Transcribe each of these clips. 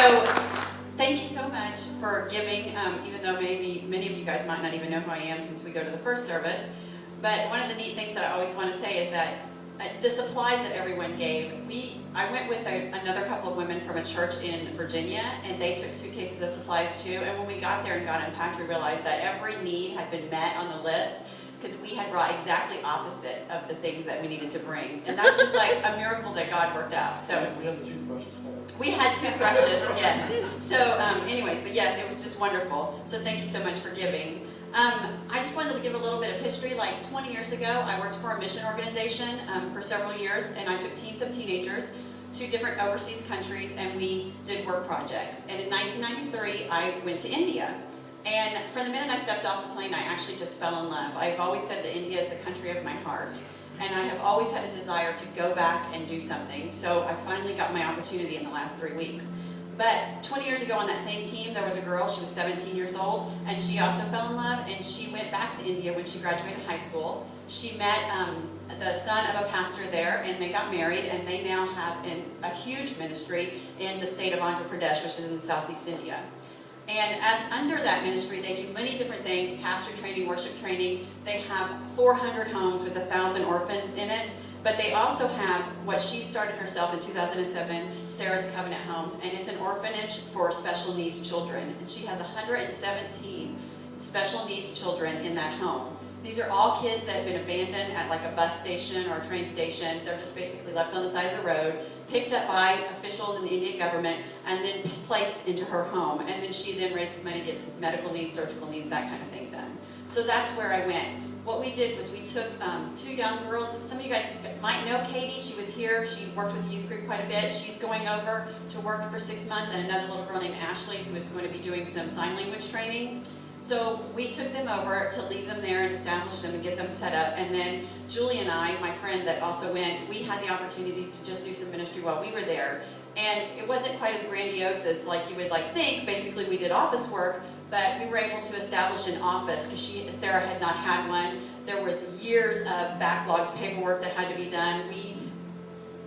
So thank you so much for giving, even though maybe many of you guys might not even know who I am since we go to the first service. But one of the neat things that I always want to say is that the supplies that everyone gave, I went with another couple of women from a church in Virginia, and they took suitcases of supplies too. And when we got there and got unpacked, we realized that every need had been met on the list, because we had brought exactly opposite of the things that we needed to bring. And that's just like a miracle that God worked out. So we had toothbrushes. We had toothbrushes, yes. So anyways, but yes, it was just wonderful. So thank you so much for giving. I just wanted to give a little bit of history. Like 20 years ago, I worked for a mission organization for several years, and I took teams of teenagers to different overseas countries, and we did work projects. And in 1993, I went to India. And from the minute I stepped off the plane, I actually just fell in love. I've always said that India is the country of my heart. And I have always had a desire to go back and do something. So I finally got my opportunity in the last 3 weeks. But 20 years ago on that same team, there was a girl, she was 17 years old, and she also fell in love, and she went back to India when she graduated high school. She met the son of a pastor there, and they got married, and they now have a huge ministry in the state of Andhra Pradesh, which is in southeast India. And as under that ministry, they do many different things: pastor training, worship training. They have 400 homes with 1,000 orphans in it. But they also have what she started herself in 2007, Sarah's Covenant Homes, and it's an orphanage for special needs children. And she has 117 special needs children in that home. These are all kids that have been abandoned at like a bus station or a train station. They're just basically left on the side of the road, picked up by officials in the Indian government, and then placed into her home. And then she then raises money, gets medical needs, surgical needs, that kind of thing done. So that's where I went. What we did was we took 2 young girls. Some of you guys might know Katie. She was here. She worked with the youth group quite a bit. She's going over to work for 6 months, and another little girl named Ashley who is going to be doing some sign language training. So we took them over to leave them there and establish them and get them set up. And then Julie and I, my friend that also went, we had the opportunity to just do some ministry while we were there. And it wasn't quite as grandiose as like you would like think. Basically, we did office work, but we were able to establish an office because Sarah had not had one. There was years of backlogged paperwork that had to be done. We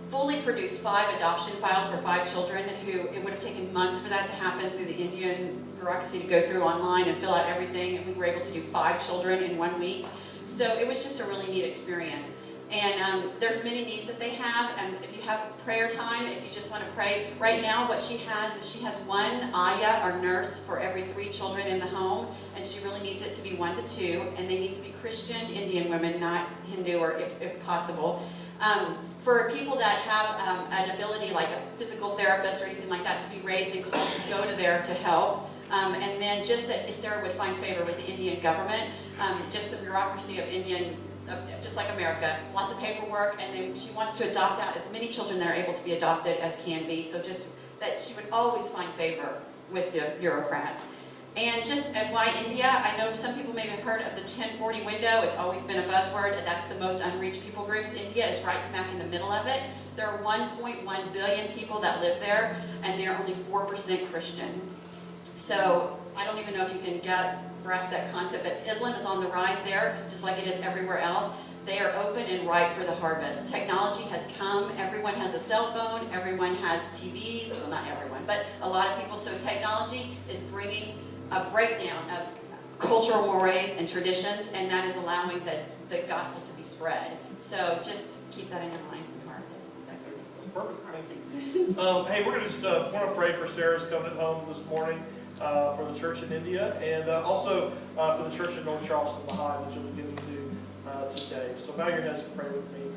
fully produced 5 adoption files for 5 children who it would have taken months for that to happen through the Indian bureaucracy to go through online and fill out everything, and we were able to do 5 children in 1 week. So it was just a really neat experience. And there's many needs that they have, and if you have prayer time, if you just want to pray, right now what she has is she has 1 ayah or nurse for every 3 children in the home, and she really needs it to be 1 to 2, and they need to be Christian Indian women, not Hindu, or if possible. For people that have an ability like a physical therapist or anything like that to be raised and called to go to there to help. And then just that Sarah would find favor with the Indian government, just the bureaucracy of Indian, just like America, lots of paperwork, and then she wants to adopt out as many children that are able to be adopted as can be, so just that she would always find favor with the bureaucrats. And just why India, I know some people may have heard of the 1040 window. It's always been a buzzword. That's the most unreached people groups. India is right smack in the middle of it. There are 1.1 billion people that live there, and they're only 4% Christian. So I don't even know if you can grasp that concept, but Islam is on the rise there, just like it is everywhere else. They are open and ripe for the harvest. Technology has come. Everyone has a cell phone. Everyone has TVs. Well, not everyone, but a lot of people. So technology is bringing a breakdown of cultural mores and traditions, and that is allowing the gospel to be spread. So just keep that in your mind and hearts. Perfect. Thank you. Hey, we're going to just want to pray for Sarah's Covenant Home this morning, for the church in India, and also for the church in North Charleston, Baha'i, which you'll be getting to today. So bow your heads and pray with me.